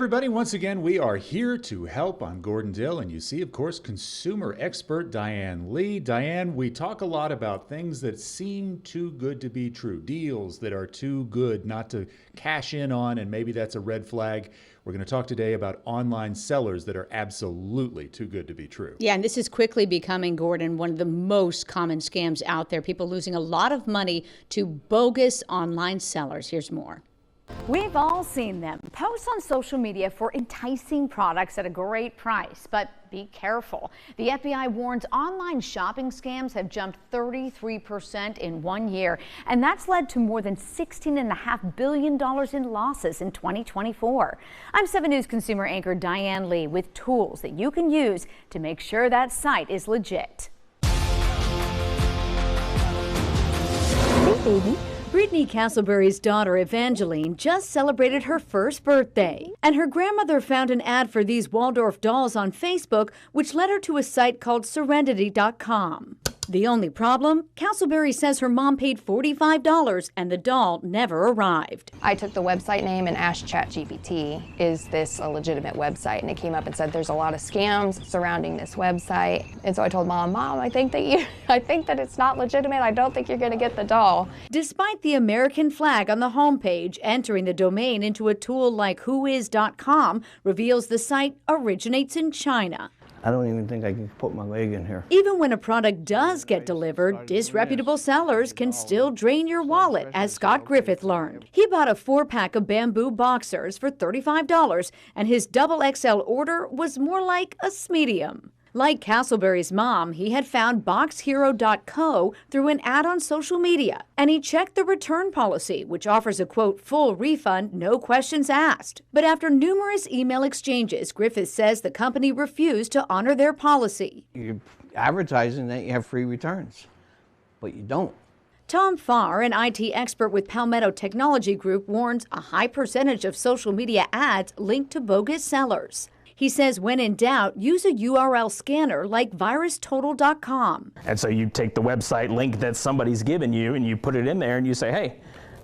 everybody. Once again, we are here to help on Gordon Dill. And you see, of course, consumer expert Diane Lee. Diane, we talk a lot about things that seem too good to be true, deals that are too good not to cash in on, and maybe that's a red flag. We're going to talk today about online sellers that are absolutely too good to be true. Yeah, and this is quickly becoming, Gordon, one of the most common scams out there. People losing a lot of money to bogus online sellers. Here's more. We've all seen them post on social media for enticing products at a great price, but be careful. The FBI warns online shopping scams have jumped 33% in 1 year, and that's led to more than $16.5 billion in losses in 2024. I'm 7 News consumer anchor Diane Lee with tools that you can use to make sure that site is legit. Hey, baby. Brittany Castleberry's daughter, Evangeline, just celebrated her first birthday. And her grandmother found an ad for these Waldorf dolls on Facebook, which led her to a site called Serenity.com. The only problem? Castleberry says her mom paid $45 and the doll never arrived. I took the website name and asked ChatGPT, is this a legitimate website? And it came up and said there's a lot of scams surrounding this website. And so I told Mom, I think that it's not legitimate. I don't think you're going to get the doll. Despite the American flag on the homepage, entering the domain into a tool like whois.com reveals the site originates in China. I don't even think I can put my leg in here. Even when a product does get delivered, disreputable sellers can still drain your wallet, as Scott Griffith learned. He bought a 4-pack of bamboo boxers for $35, and his XXL order was more like a medium. Like Castleberry's mom, he had found BoxHero.co through an ad on social media, and he checked the return policy, which offers a, quote, full refund, no questions asked. But after numerous email exchanges, Griffith says the company refused to honor their policy. You're advertising that you have free returns, but you don't. Tom Farr, an IT expert with Palmetto Technology Group, warns a high percentage of social media ads linked to bogus sellers. He says when in doubt, use a URL scanner like virustotal.com. And so you take the website link that somebody's given you and you put it in there and you say, hey,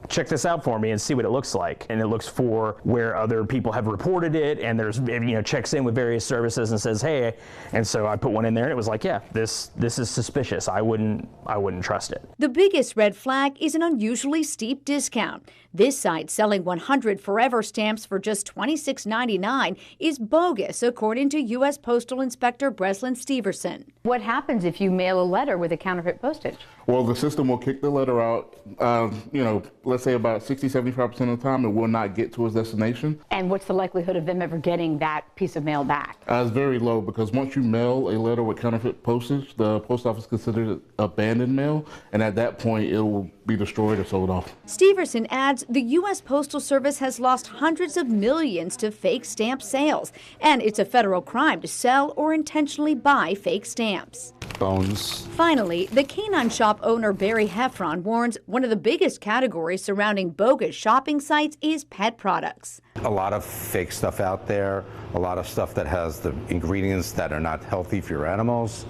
check this out for me and see what it looks like. And it looks for where other people have reported it, and there's, checks in with various services and says, hey. And so I put one in there and it was like, yeah, this is suspicious. I wouldn't trust it. The biggest red flag is an unusually steep discount. This site, selling 100 forever stamps for just $26.99, is bogus, according to U.S. Postal Inspector Breslin Steverson. What happens if you mail a letter with a counterfeit postage? Well, the system will kick the letter out, let's say about 60-75% of the time it will not get to its destination. And what's the likelihood of them ever getting that piece of mail back? It's very low, because once you mail a letter with counterfeit postage, the post office considers it abandoned mail, and at that point it will be destroyed or sold off. Steverson adds the U.S. Postal Service has lost hundreds of millions to fake stamp sales, and it's a federal crime to sell or intentionally buy fake stamps. Bones. Finally, the canine shop owner Barry Heffron warns one of the biggest categories surrounding bogus shopping sites is pet products. A lot of fake stuff out there, a lot of stuff that has the ingredients that are not healthy for your animals,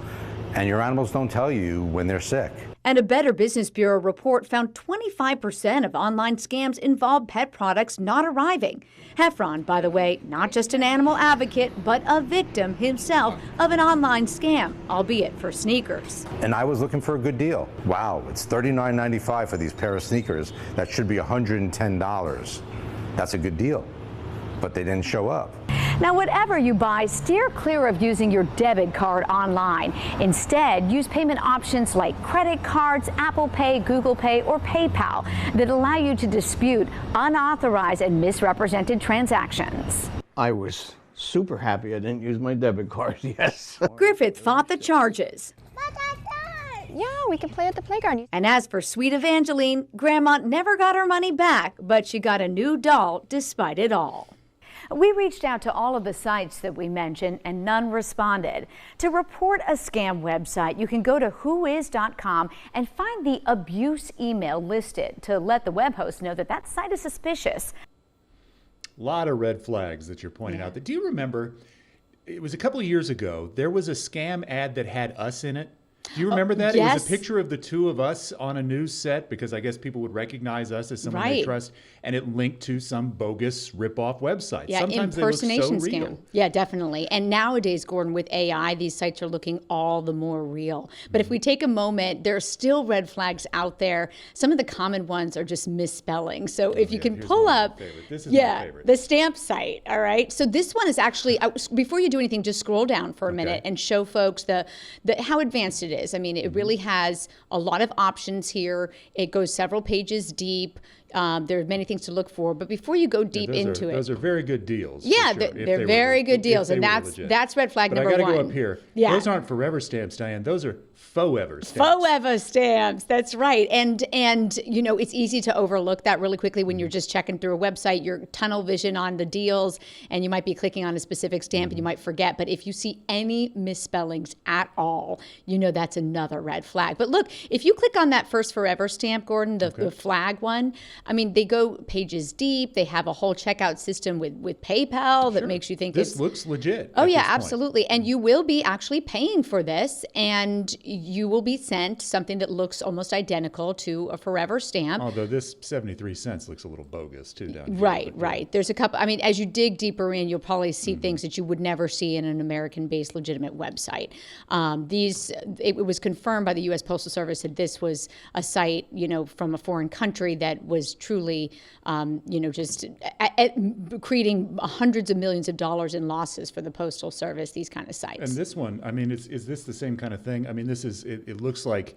and your animals don't tell you when they're sick. And a Better Business Bureau report found 25% of online scams involve pet products not arriving. Heffron, by the way, not just an animal advocate, but a victim himself of an online scam, albeit for sneakers. And I was looking for a good deal. Wow, it's $39.95 for these pair of sneakers. That should be $110. That's a good deal, but they didn't show up. Now, whatever you buy, steer clear of using your debit card online. Instead, use payment options like credit cards, Apple Pay, Google Pay, or PayPal that allow you to dispute unauthorized and misrepresented transactions. I was super happy I didn't use my debit card, yes. Griffith fought the charges. Yeah, we can play at the playground. And as for sweet Evangeline, Grandma never got her money back, but she got a new doll despite it all. We reached out to all of the sites that we mentioned and none responded. To report a scam website, you can go to whois.com and find the abuse email listed to let the web host know that that site is suspicious. A lot of red flags that you're pointing out. Do you remember, it was a couple of years ago, there was a scam ad that had us in it. Do you remember that? It yes. was a picture of the two of us on a news set because I guess people would recognize us as someone they Right. trust, and it linked to some bogus rip-off website. Yeah, Sometimes impersonation they look so scam. real. Yeah, definitely. And nowadays, Gordon, with AI, these sites are looking all the more real. But if we take a moment, there are still red flags out there. Some of the common ones are just misspelling. So if you can here's pull one of my up, favorite. This is my favorite. the stamp site. All right. So this one is actually, before you do anything, just scroll down for a minute and show folks the how advanced it is. I mean, it really has a lot of options here. It goes several pages deep. There are many things to look for, but before you go deep into it, Those are very good deals. yeah, for sure, they're very good deals, and that's red flag but number I gotta one. go up here. Yeah. Those aren't forever stamps, Diane. Those are forever stamps. Forever stamps. That's right. And you know, it's easy to overlook that really quickly when you're just checking through a website, you're tunnel vision on the deals, and you might be clicking on a specific stamp and you might forget. But if you see any misspellings at all, you know that's another red flag. But look, if you click on that first forever stamp, Gordon, the flag one, I mean, they go pages deep. They have a whole checkout system with PayPal that makes you think This looks legit. Oh at yeah, this point. absolutely. And you will be actually paying for this, and you will be sent something that looks almost identical to a forever stamp. Although this 73 cents looks a little bogus too down here. Right, but, right. There's a couple, I mean, as you dig deeper in, you'll probably see things that you would never see in an American-based legitimate website. It was confirmed by the U.S. Postal Service that this was a site, you know, from a foreign country that was truly, you know, just creating hundreds of millions of dollars in losses for the Postal Service, these kind of sites. And this one, I mean, is this the same kind of thing? I mean, this is, it looks like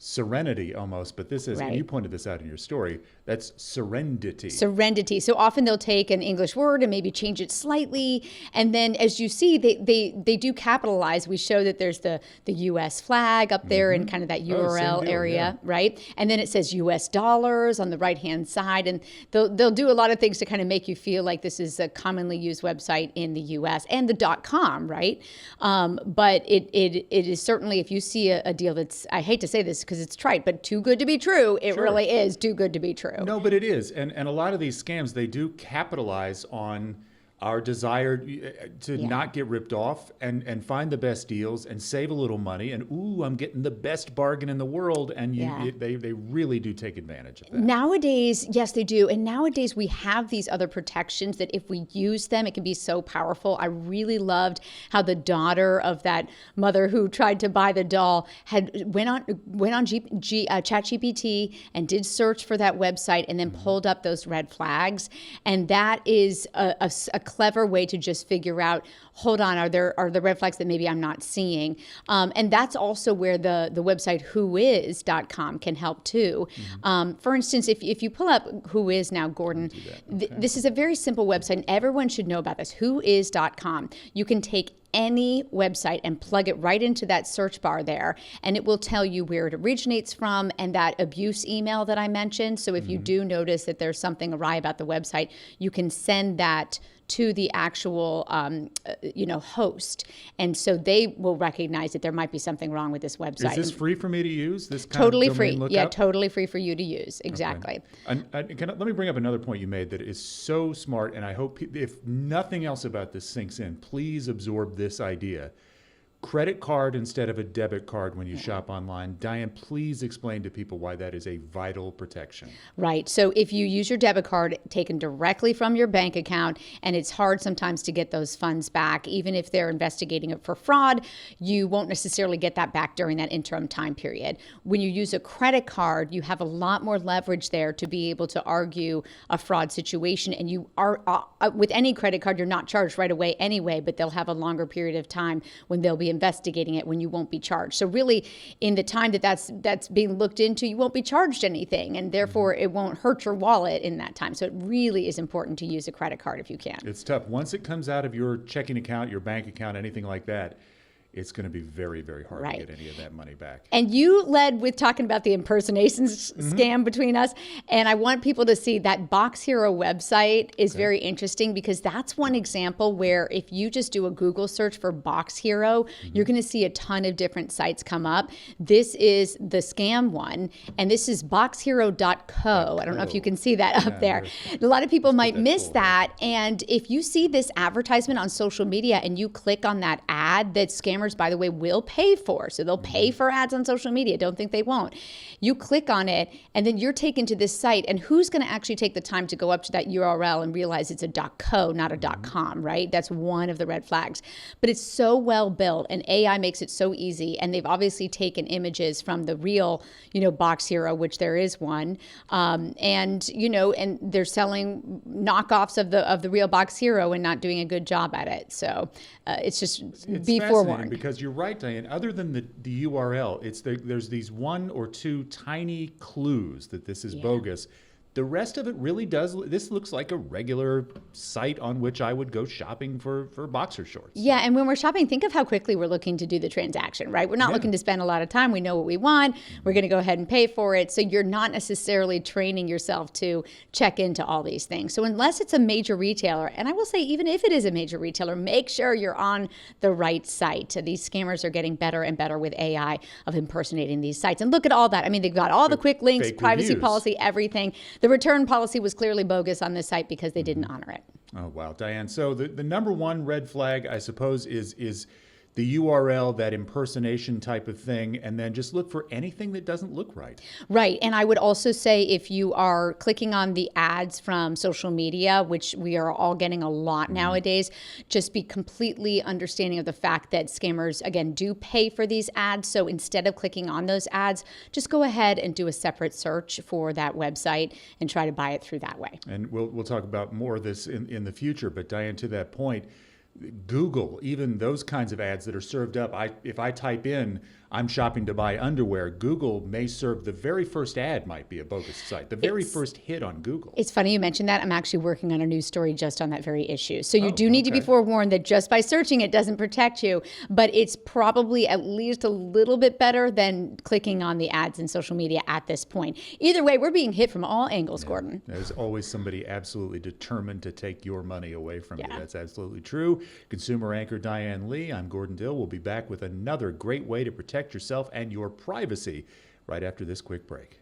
Serenity almost, but this is, and Right. you pointed this out in your story, that's Serendity. Serenity. So often they'll take an English word and maybe change it slightly. And then as you see, they do capitalize. We show that there's the US flag up there in kind of that URL same deal, area, yeah. right? And then it says US dollars on the right-hand side. And they'll do a lot of things to kind of make you feel like this is a commonly used website in the US, and the .com, right? But it is certainly, if you see a deal that's, I hate to say this because it's trite, but too good to be true, it really is too good to be true. No, but it is. And a lot of these scams, they do capitalize on our desire to not get ripped off and find the best deals and save a little money. And, ooh, I'm getting the best bargain in the world. And they really do take advantage of that. Nowadays, yes, they do. And nowadays we have these other protections that if we use them, it can be so powerful. I really loved how the daughter of that mother who tried to buy the doll went on ChatGPT and did search for that website and then pulled up those red flags. And that is a clever way to just figure out, hold on, are there red flags that maybe I'm not seeing? And that's also where the website whois.com can help too. For instance, if you pull up Whois now, Gordon, this is a very simple website, and everyone should know about this, whois.com. You can take any website and plug it right into that search bar there, and it will tell you where it originates from and that abuse email that I mentioned. So if you do notice that there's something awry about the website, you can send that to the actual, host, and so they will recognize that there might be something wrong with this website. Is this free for me to use? This kind Totally of domain free. lookup? Yeah, totally free for you to use. Exactly. Okay. Let me bring up another point you made that is so smart, and I hope if nothing else about this sinks in, please absorb this idea. Credit card instead of a debit card when you shop online. Diane, please explain to people why that is a vital protection. Right. So if you use your debit card taken directly from your bank account, and it's hard sometimes to get those funds back, even if they're investigating it for fraud, you won't necessarily get that back during that interim time period. When you use a credit card, you have a lot more leverage there to be able to argue a fraud situation. And you are, with any credit card, you're not charged right away anyway, but they'll have a longer period of time when they'll be investigating it when you won't be charged. So really, in the time that's being looked into, you won't be charged anything, and therefore it won't hurt your wallet in that time. So it really is important to use a credit card if you can. It's tough. Once it comes out of your checking account, your bank account, anything like that, it's going to be very, very hard to get any of that money back. And you led with talking about the impersonations scam between us. And I want people to see that Box Hero website is very interesting, because that's one example where if you just do a Google search for Box Hero, you're going to see a ton of different sites come up. This is the scam one, and this is boxhero.co. I don't know if you can see that up there. A lot of people might miss that. And if you see this advertisement on social media and you click on that ad, ad that scammers, by the way, will pay for. So they'll pay for ads on social media. Don't think they won't. You click on it, and then you're taken to this site, and who's going to actually take the time to go up to that URL and realize it's a .co, not a .com, right? That's one of the red flags. But it's so well built, and AI makes it so easy, and they've obviously taken images from the real, Box Hero, which there is one, and they're selling knockoffs of the real Box Hero and not doing a good job at it. So it's be forewarned. Because you're right, Diane. Other than the URL, there's these one or two tiny clues that this is bogus. The rest of it really does. This looks like a regular site on which I would go shopping for boxer shorts. Yeah, and when we're shopping, think of how quickly we're looking to do the transaction, right? We're not looking to spend a lot of time. We know what we want. We're going to go ahead and pay for it. So you're not necessarily training yourself to check into all these things. So unless it's a major retailer, and I will say even if it is a major retailer, make sure you're on the right site. These scammers are getting better and better with AI of impersonating these sites. And look at all that. I mean, they've got all the quick links, privacy policy, everything. The return policy was clearly bogus on this site because they didn't honor it. Oh, wow, Diane. So the number one red flag, I suppose, is the URL, that impersonation type of thing, and then just look for anything that doesn't look right. Right. And I would also say if you are clicking on the ads from social media, which we are all getting a lot nowadays, just be completely understanding of the fact that scammers, again, do pay for these ads. So instead of clicking on those ads, just go ahead and do a separate search for that website and try to buy it through that way. And we'll talk about more of this in the future. But Diane, to that point, Google, even those kinds of ads that are served up, if I type in, I'm shopping to buy underwear, Google may serve the very first ad might be a bogus site, the very first hit on Google. It's funny you mentioned that. I'm actually working on a news story just on that very issue. So you do need to be forewarned that just by searching it doesn't protect you, but it's probably at least a little bit better than clicking on the ads in social media at this point. Either way, we're being hit from all angles, Gordon. There's always somebody absolutely determined to take your money away from you. That's absolutely true. Consumer anchor Diane Lee, I'm Gordon Dill. We'll be back with another great way to protect yourself and your privacy right after this quick break.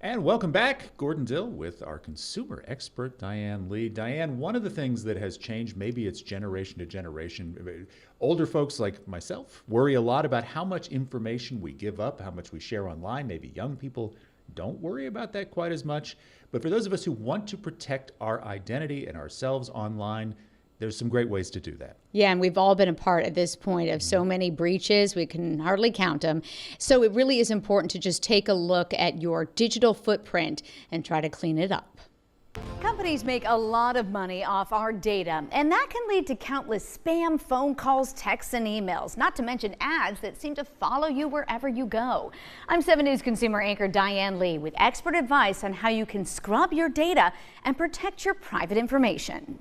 And welcome back, Gordon Dill with our consumer expert, Diane Lee. Diane, one of the things that has changed, maybe it's generation to generation, older folks like myself worry a lot about how much information we give up, how much we share online. Maybe young people don't worry about that quite as much. But for those of us who want to protect our identity and ourselves online, there's some great ways to do that. Yeah, and we've all been a part at this point of so many breaches, we can hardly count them. So it really is important to just take a look at your digital footprint and try to clean it up. Companies make a lot of money off our data, and that can lead to countless spam phone calls, texts, and emails, not to mention ads that seem to follow you wherever you go. I'm 7 News consumer anchor Diane Lee with expert advice on how you can scrub your data and protect your private information.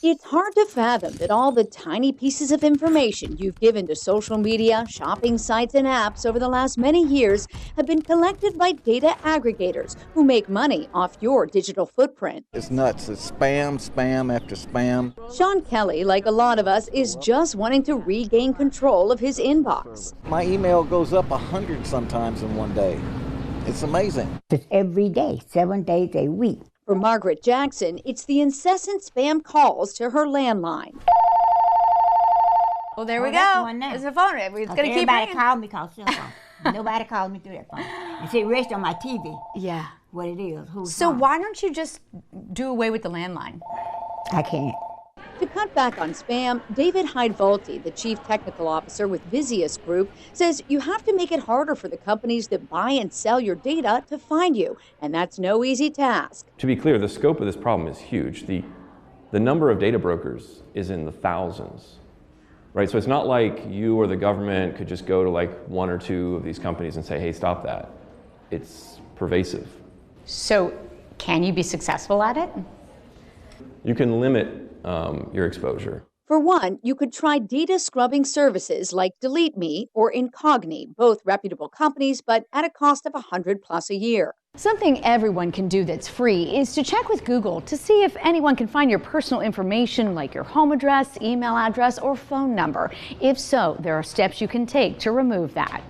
It's hard to fathom that all the tiny pieces of information you've given to social media, shopping sites, and apps over the last many years have been collected by data aggregators who make money off your digital footprint. It's nuts. It's spam after spam. Sean Kelly, like a lot of us, is just wanting to regain control of his inbox. My email goes up 100 sometimes in one day. It's amazing. It's every day, 7 days a week. For Margaret Jackson, it's the incessant spam calls to her landline. Well, there we go. There's a phone. It's going to keep Everybody call me call cell phone. Nobody calls me through that phone. You see, it rests on my TV. Yeah. What it is. Who's So calling. why don't you just do away with the landline? I can't. To cut back on spam, David Hyde-Volti, the chief technical officer with Visius Group, says you have to make it harder for the companies that buy and sell your data to find you, and that's no easy task. To be clear, the scope of this problem is huge. The number of data brokers is in the thousands, right? So it's not like you or the government could just go to like one or two of these companies and say, hey, stop that. It's pervasive. So can you be successful at it? You can limit your exposure. For one, you could try data scrubbing services like Delete Me or Incogni, both reputable companies, but at a cost of $100+ a year. Something everyone can do that's free is to check with Google to see if anyone can find your personal information like your home address, email address, or phone number. If so, there are steps you can take to remove that.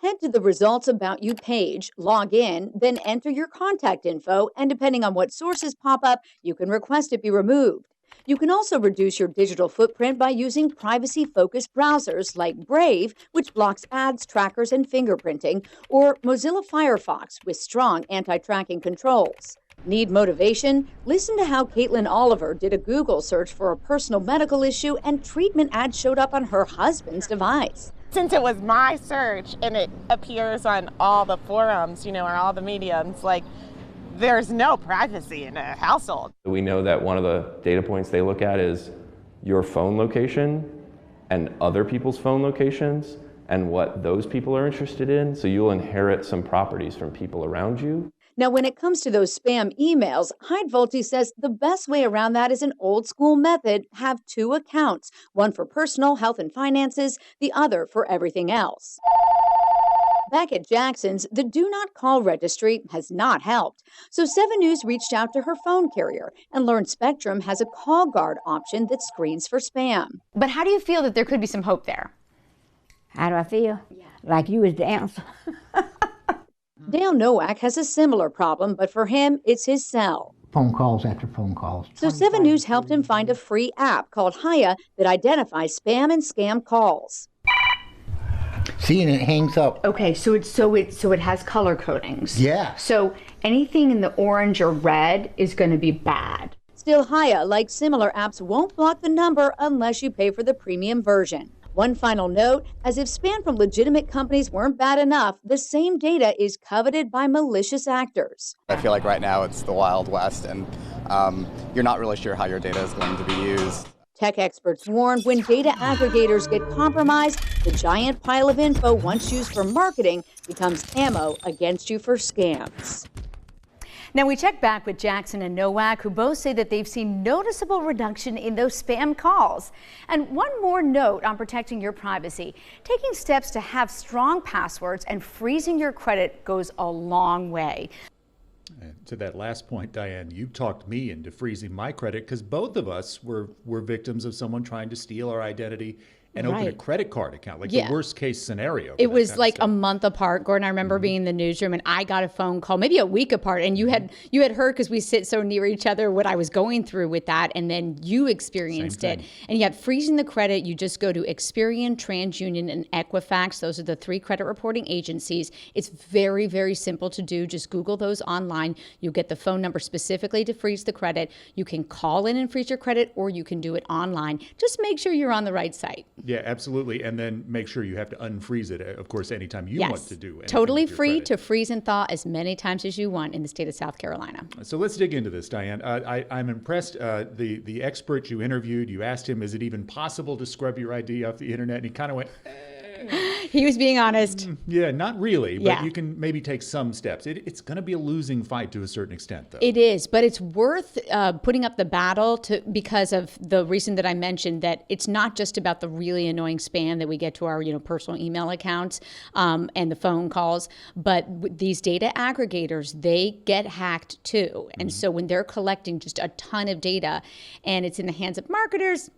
Head to the Results About You page, log in, then enter your contact info, and depending on what sources pop up, you can request it be removed. You can also reduce your digital footprint by using privacy-focused browsers like Brave, which blocks ads, trackers, and fingerprinting, or Mozilla Firefox with strong anti-tracking controls. Need motivation? Listen to how Caitlin Oliver did a Google search for a personal medical issue and treatment ad showed up on her husband's device. Since it was my search and it appears on all the forums, or all the mediums, there's no privacy in a household. We know that one of the data points they look at is your phone location and other people's phone locations and what those people are interested in. So you'll inherit some properties from people around you. Now, when it comes to those spam emails, Hyde Volte says the best way around that is an old school method. Have 2 accounts, one for personal health and finances, the other for everything else. Back at Jackson's, the Do Not Call registry has not helped. So 7 News reached out to her phone carrier and learned Spectrum has a call guard option that screens for spam. But how do you feel that there could be some hope there? How do I feel? Like you was the answer. Dale Nowak has a similar problem, but for him, it's his cell. Phone calls after phone calls. So 7 News helped him find a free app called Hiya that identifies spam and scam calls. See, and it hangs up. Okay, so it has color codings. Yeah. So anything in the orange or red is going to be bad. Still, Hiya, like similar apps, won't block the number unless you pay for the premium version. One final note, as if spam from legitimate companies weren't bad enough, the same data is coveted by malicious actors. I feel like right now it's the Wild West, and you're not really sure how your data is going to be used. Tech experts warn when data aggregators get compromised, the giant pile of info once used for marketing becomes ammo against you for scams. Now, we checked back with Jackson and Nowak, who both say that they've seen noticeable reduction in those spam calls. And one more note on protecting your privacy. Taking steps to have strong passwords and freezing your credit goes a long way. And to that last point, Diane, you talked me into freezing my credit because both of us were victims of someone trying to steal our identity and open a credit card account, like the worst case scenario. It was like a month apart, Gordon. I remember being in the newsroom and I got a phone call, maybe a week apart, and you had heard, because we sit so near each other, what I was going through with that, and then you experienced it. And yet freezing the credit, you just go to Experian, TransUnion, and Equifax. Those are the 3 credit reporting agencies. It's very, very simple to do. Just Google those online. You'll get the phone number specifically to freeze the credit. You can call in and freeze your credit, or you can do it online. Just make sure you're on the right site. Yeah, absolutely. And then make sure you have to unfreeze it, of course, anytime you want to do anything. Totally free to freeze and thaw as many times as you want in the state of South Carolina. So let's dig into this, Diane. I'm impressed. The expert you interviewed, you asked him, is it even possible to scrub your ID off the internet? And he kind of went, He was being honest. Yeah, not really, but you can maybe take some steps. It's going to be a losing fight to a certain extent, though. It is, but it's worth putting up the battle because of the reason that I mentioned, that it's not just about the really annoying spam that we get to our personal email accounts and the phone calls, but these data aggregators, they get hacked too. And so when they're collecting just a ton of data and it's in the hands of marketers,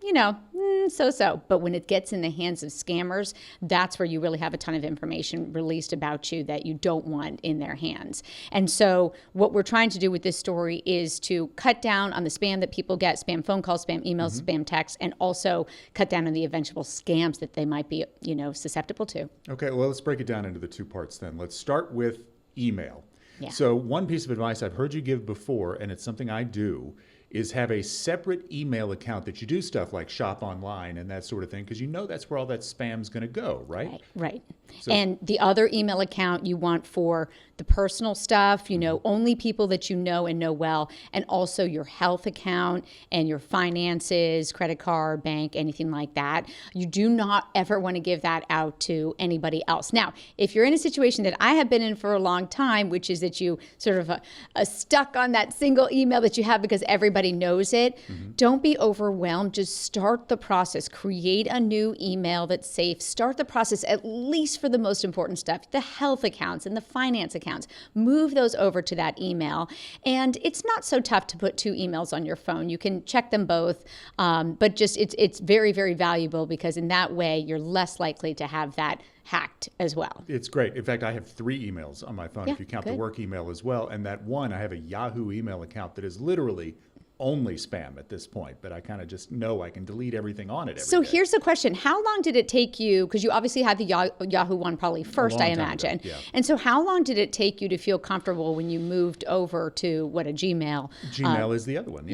so-so. But when it gets in the hands of scammers, that's where you really have a ton of information released about you that you don't want in their hands. And so what we're trying to do with this story is to cut down on the spam that people get, spam phone calls, spam emails, spam texts, and also cut down on the eventual scams that they might be, susceptible to. Okay, well, let's break it down into the 2 parts then. Let's start with email. Yeah. So one piece of advice I've heard you give before, and it's something I do, is have a separate email account that you do stuff like shop online and that sort of thing, because that's where all that spam's going to go, right? Right. So, and the other email account you want for the personal stuff, only people that you know and know well, and also your health account and your finances, credit card, bank, anything like that. You do not ever want to give that out to anybody else. Now, if you're in a situation that I have been in for a long time, which is that you sort of stuck on that single email that you have because everybody everybody knows it. Don't be overwhelmed. Just start the process. Create a new email that's safe. Start the process, at least for the most important stuff, the health accounts and the finance accounts. Move those over to that email. And it's not so tough to put 2 emails on your phone. You can check them both, but just it's very, very valuable, because in that way you're less likely to have that hacked as well. It's great. In fact, I have 3 emails on my phone, if you count the work email as well. And that one, I have a Yahoo email account that is literally only spam at this point, but I kind of just know I can delete everything on it every day. Here's the question. How long did it take you, because you obviously had the Yahoo one probably first, I imagine. And so how long did it take you to feel comfortable when you moved over to a Gmail? Gmail is the other one.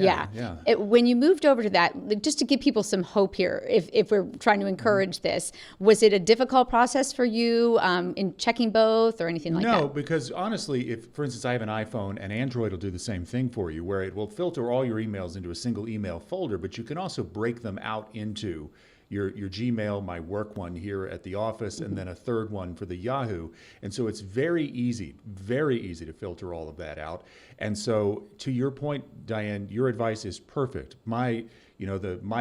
When you moved over to that, just to give people some hope here, if we're trying to encourage this, was it a difficult process for you in checking both or anything like that? No, because honestly, if, for instance, I have an iPhone, and Android will do the same thing for you, where it will filter all your emails into a single email folder, but you can also break them out into your Gmail, my work one here at the office, and then a third one for the Yahoo. And so it's very easy to filter all of that out. And so to your point, Diane, your advice is perfect. My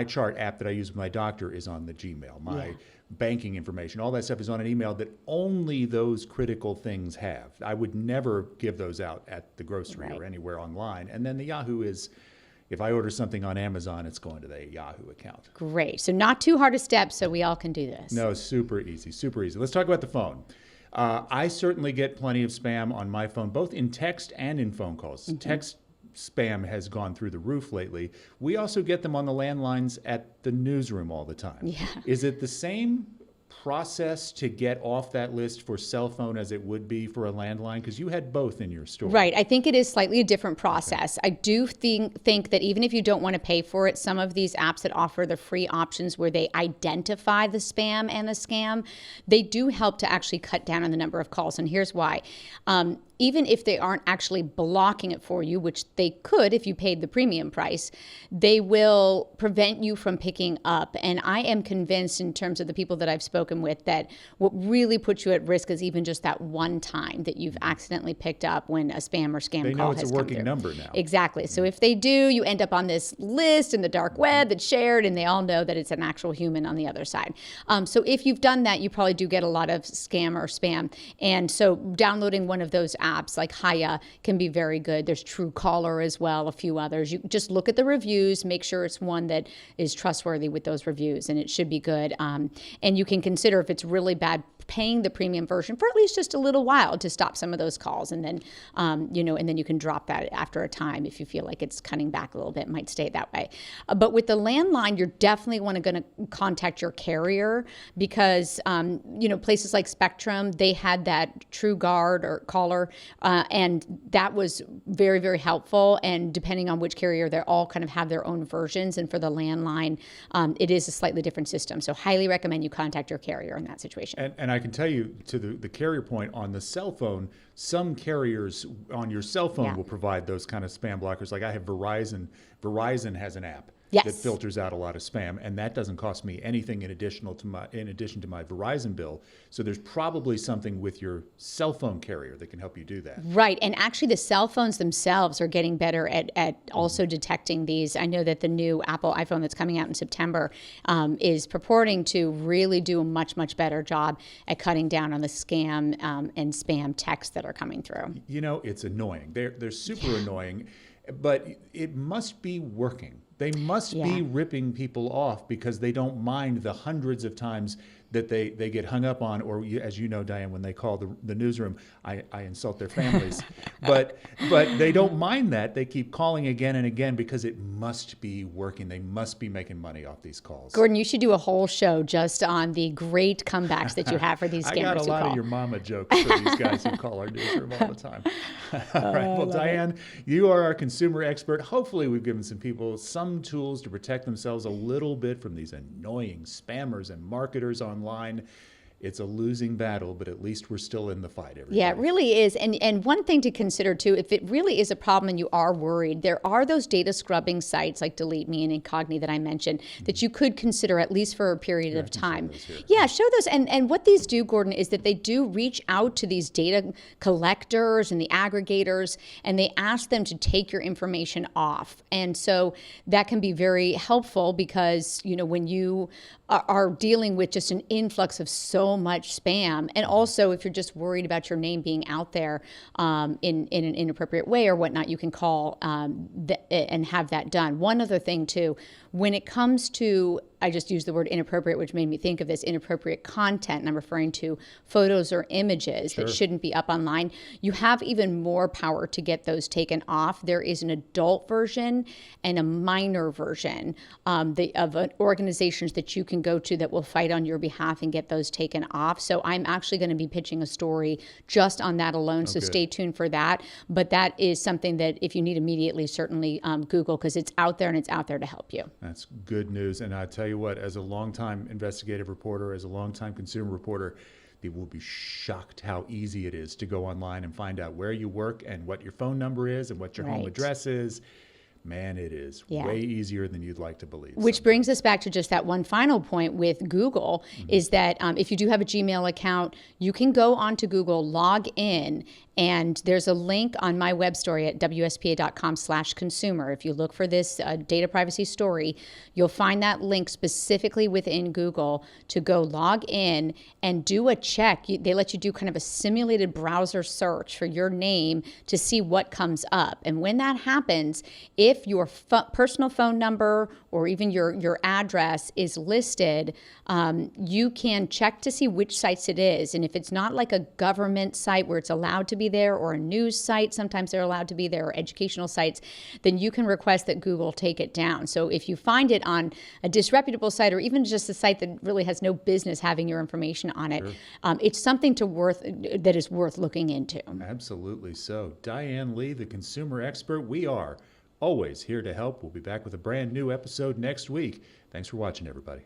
chart app that I use with my doctor is on the Gmail. My banking information, all that stuff is on an email that only those critical things have. I would never give those out at the grocery or anywhere online. And then the Yahoo is, if I order something on Amazon, it's going to the Yahoo account. Great. So not too hard a step, so we all can do this. No, super easy, super easy. Let's talk about the phone. I certainly get plenty of spam on my phone, both in text and in phone calls. Text spam has gone through the roof lately. We also get them on the landlines at the newsroom all the time. Is it the same process to get off that list for cell phone as it would be for a landline? Because you had both in your store. Right. I think it is slightly a different process. I do think that even if you don't want to pay for it, some of these apps that offer the free options where they identify the spam and the scam, they do help to actually cut down on the number of calls. And here's why. Even if they aren't actually blocking it for you, which they could if you paid the premium price, they will prevent you from picking up. And I am convinced, in terms of the people that I've spoken with, that what really puts you at risk is even just that one time that you've accidentally picked up when a spam or scam call has come through. They know it's a working number now. Exactly. So if they do, you end up on this list in the dark web that's shared, and they all know that it's an actual human on the other side. So if you've done that, you probably do get a lot of scam or spam. And so downloading one of those apps like Haya can be very good. There's Truecaller as well, a few others. You just look at the reviews, make sure it's one that is trustworthy with those reviews, and it should be good. And you can consider, if it's really bad, paying the premium version for at least just a little while to stop some of those calls, and then and then you can drop that after a time if you feel like it's cutting back a little bit. It might stay that way. But with the landline, you're definitely going to contact your carrier, because places like Spectrum, they had that True Guard or caller, and that was very, very helpful. And depending on which carrier, they all kind of have their own versions. And for the landline, it is a slightly different system. So highly recommend you contact your carrier in that situation. And I can tell you, to the carrier point, on the cell phone, some carriers on your cell phone will provide those kind of spam blockers. Like I have Verizon. Verizon has an app that filters out a lot of spam, and that doesn't cost me anything in addition to my Verizon bill. So there's probably something with your cell phone carrier that can help you do that. Right, and actually the cell phones themselves are getting better at also detecting these. I know that the new Apple iPhone that's coming out in September is purporting to really do a much, much better job at cutting down on the scam and spam texts that are coming through. It's annoying. They're super annoying, but it must be working. They must be ripping people off, because they don't mind the hundreds of times that they get hung up on, or as you know, Diane, when they call the newsroom, I insult their families. but they don't mind that. They keep calling again and again because it must be working. They must be making money off these calls. Gordon, you should do a whole show just on the great comebacks that you have for these scammers. I got a lot of your mama jokes for these guys who call our newsroom all the time. All right. Well, Diane, you are our consumer expert. Hopefully we've given some people some tools to protect themselves a little bit from these annoying spammers and marketers online. it's a losing battle, but at least we're still in the fight. Everybody. Yeah, it really is. And one thing to consider too, if it really is a problem and you are worried, there are those data scrubbing sites like Delete Me and Incogni that I mentioned that you could consider at least for a period of time. Yeah, show those. And what these do, Gordon, is that they do reach out to these data collectors and the aggregators, and they ask them to take your information off. And so that can be very helpful because, you know, when you are dealing with just an influx of so much spam, and also if you're just worried about your name being out there in an inappropriate way or whatnot, you can call and have that done. One other thing too, when it comes to, I just used the word inappropriate, which made me think of this inappropriate content, and I'm referring to photos or images that shouldn't be up online. You have even more power to get those taken off. There is an adult version and a minor version of organizations that you can go to that will fight on your behalf and get those taken off. So I'm actually going to be pitching a story just on that alone, so stay tuned for that. But that is something that if you need immediately, certainly Google, because it's out there and it's out there to help you. That's good news. And I tell you what, as a longtime investigative reporter, as a longtime consumer reporter, people will be shocked how easy it is to go online and find out where you work and what your phone number is and what your home address is. Man, it is way easier than you'd like to believe. Which brings us back to just that one final point with Google, is that if you do have a Gmail account, you can go onto Google, log in, and there's a link on my web story at WSPA.com/consumer. If you look for this data privacy story, you'll find that link specifically within Google to go log in and do a check. They let you do kind of a simulated browser search for your name to see what comes up. And when that happens, if your personal phone number or even your address is listed, you can check to see which sites it is. And if it's not like a government site where it's allowed to be there, or a news site, sometimes they're allowed to be there, or educational sites, then you can request that Google take it down. So if you find it on a disreputable site, or even just a site that really has no business having your information on it, it's something that is worth looking into. Absolutely so. Diane Lee, the consumer expert, we are always here to help. We'll be back with a brand new episode next week. Thanks for watching, everybody.